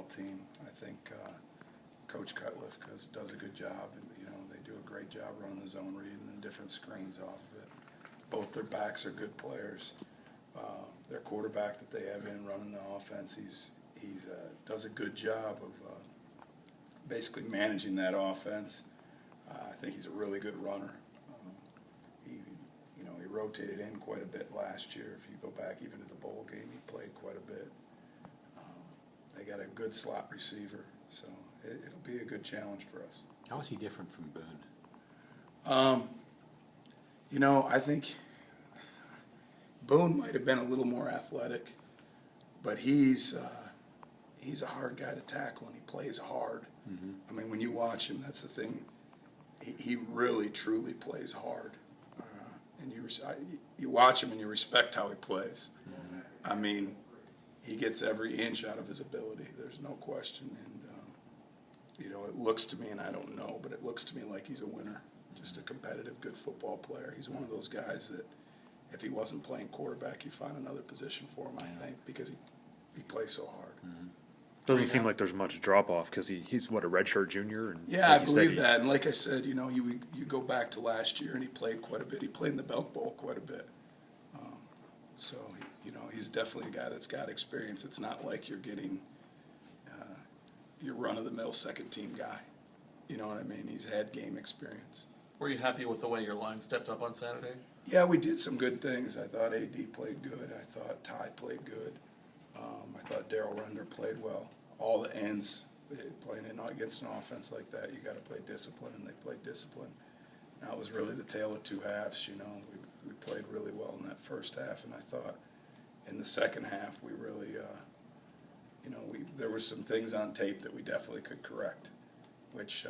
team. I think Coach Cutliff does a good job, and they do a great job running the zone read and then different screens off of it. Both their backs are good players. Their quarterback that they have in running the offense, he's does a good job of basically managing that offense. I think he's a really good runner. He rotated in quite a bit last year. If you go back even to the bowl game, he played quite a bit. They got a good slot receiver, so it'll be a good challenge for us. How is he different from Boone? I think Boone might have been a little more athletic, but he's a hard guy to tackle, and he plays hard. Mm-hmm. I mean, when you watch him, that's the thing. He really, truly plays hard. And you watch him and you respect how he plays. Mm-hmm. I mean, he gets every inch out of his ability. There's no question. And, it looks to me, and I don't know, but it looks to me like he's a winner. Just a competitive, good football player. He's one of those guys that if he wasn't playing quarterback, you'd find another position for him, I think, because he plays so hard. Mm-hmm. Doesn't seem like there's much drop off because he's a redshirt junior. And Yeah, like I believe that. And like I said, you go back to last year and he played quite a bit. He played in the Belk Bowl quite a bit. So he's definitely a guy that's got experience. It's not like you're getting your run-of-the-mill second-team guy. You know what I mean? He's had game experience. Were you happy with the way your line stepped up on Saturday? Yeah, we did some good things. I thought AD played good. I thought Ty played good. I thought Daryl Render played well. All the ends, playing against an offense like that, you got to play discipline, and they played discipline. That was really the tale of two halves. We played really well in that first half, and I thought in the second half we really, there were some things on tape that we definitely could correct, which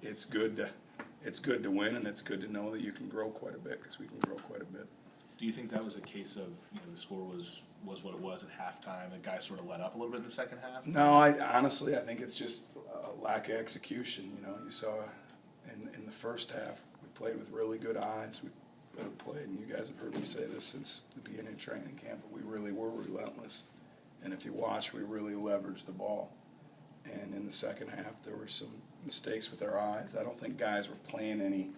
it's good to win, and it's good to know that you can grow quite a bit, because we can grow quite a bit. Do you think that was a case of the score was what it was at halftime? The guys sort of let up a little bit in the second half. No, I think it's just a lack of execution. You saw in the first half we played with really good eyes. We played, and you guys have heard me say this since the beginning of training camp, but we really were relentless. And if you watch, we really leveraged the ball. And in the second half, there were some mistakes with our eyes. I don't think guys were playing any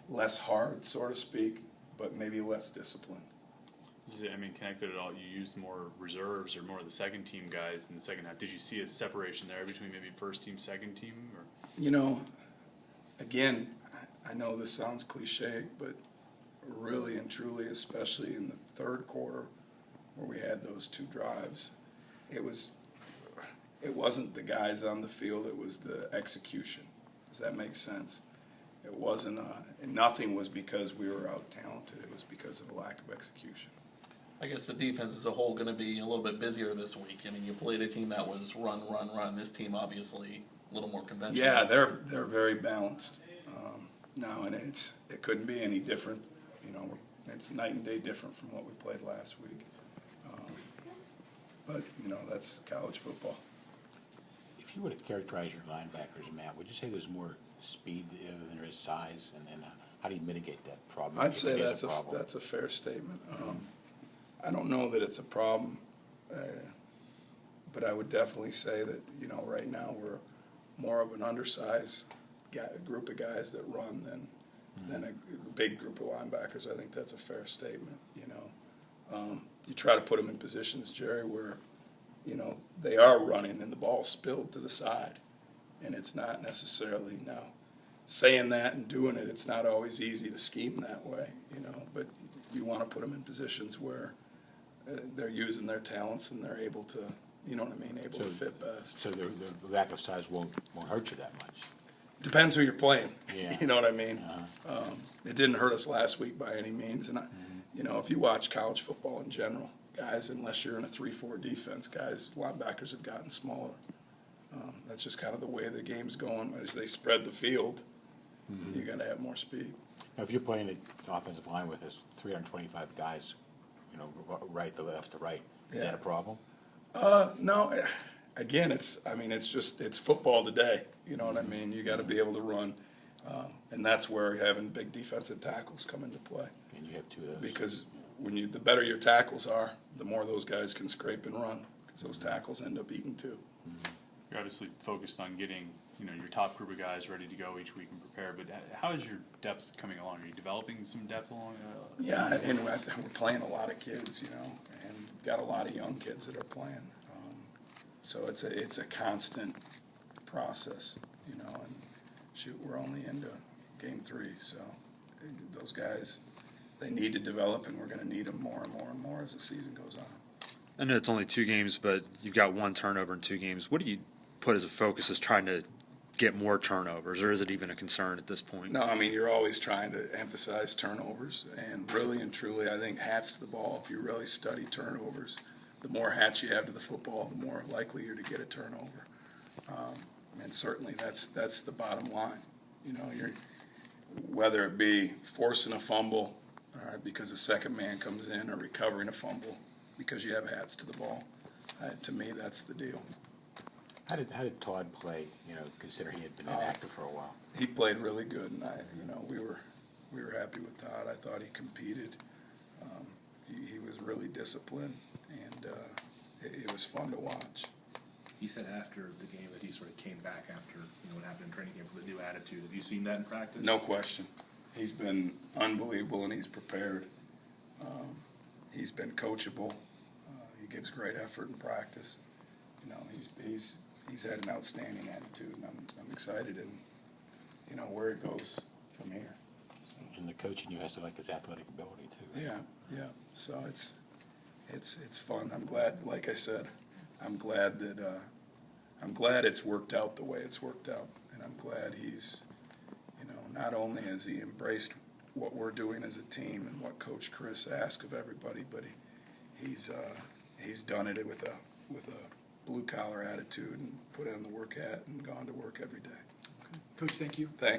less hard, so to speak, but maybe less disciplined. Connected at all, you used more reserves or more of the second team guys in the second half. Did you see a separation there between maybe first team, second team? Or? Again, I know this sounds cliche, but really and truly, especially in the third quarter where we had those two drives, it wasn't the guys on the field, it was the execution. Does that make sense? It wasn't, nothing was because we were out-talented. It was because of a lack of execution. I guess the defense as a whole going to be a little bit busier this week. You played a team that was run. This team, obviously, a little more conventional. Yeah, they're very balanced now, and it couldn't be any different. It's night and day different from what we played last week. But that's college football. If you were to characterize your linebackers, Matt, would you say there's more speed than there is size, and how do you mitigate that problem? I'd say that's a fair statement. I don't know that it's a problem, but I would definitely say that right now we're more of an undersized group of guys that run than a big group of linebackers. I think that's a fair statement. You try to put them in positions, Jerry, where they are running and the ball's spilled to the side, and it's not necessarily now. Saying that and doing it, it's not always easy to scheme that way, but you want to put them in positions where they're using their talents and they're able to, able to fit best. So the lack of size won't hurt you that much? Depends who you're playing. Yeah. You know what I mean? It didn't hurt us last week by any means. And, if you watch college football in general, guys, unless you're in a 3-4 defense, linebackers have gotten smaller. That's just kind of the way the game's going. As they spread the field, you got to have more speed. Now, if you're playing the offensive line with 325 guys, right to left to right, is that a problem? No. Again, it's football today. You know what I mean? You got to be able to run, and that's where having big defensive tackles come into play. And you have two of those. Because the better your tackles are, the more those guys can scrape and run, because those tackles end up eating too. You're obviously focused on getting, your top group of guys ready to go each week and prepare, but how is your depth coming along? Are you developing some depth along? Yeah, and we're playing a lot of kids, and got a lot of young kids that are playing. So it's a constant process, and shoot, we're only into game 3, so those guys, they need to develop, and we're going to need them more and more and more as the season goes on. I know it's only 2 games, but you've got 1 turnover in 2 games. What do you put as a focus as trying to get more turnovers, or is it even a concern at this point? No, I mean, you're always trying to emphasize turnovers, and really and truly, I think hats to the ball. If you really study turnovers, the more hats you have to the football, the more likely you're to get a turnover. And certainly that's the bottom line. You're, whether it be forcing a fumble, all right, because a second man comes in, or recovering a fumble because you have hats to the ball. To me, that's the deal. How did Todd play, consider he had been inactive for a while? He played really good, and we were happy with Todd. I thought he competed. He was really disciplined, and it was fun to watch. He said after the game that he sort of came back after what happened in training camp with a new attitude. Have you seen that in practice? No question. He's been unbelievable, and he's prepared. He's been coachable. He gives great effort in practice. He's had an outstanding attitude, and I'm excited in where it goes from here. So. And the coaching you has to like his athletic ability too. Yeah. So it's fun. I'm glad. Like I said, I'm glad it's worked out the way it's worked out, and I'm glad he's, not only has he embraced what we're doing as a team and what Coach Chris asked of everybody, but he's done it with a blue collar attitude and put on the work hat and gone to work every day. Coach, thank you. Thanks.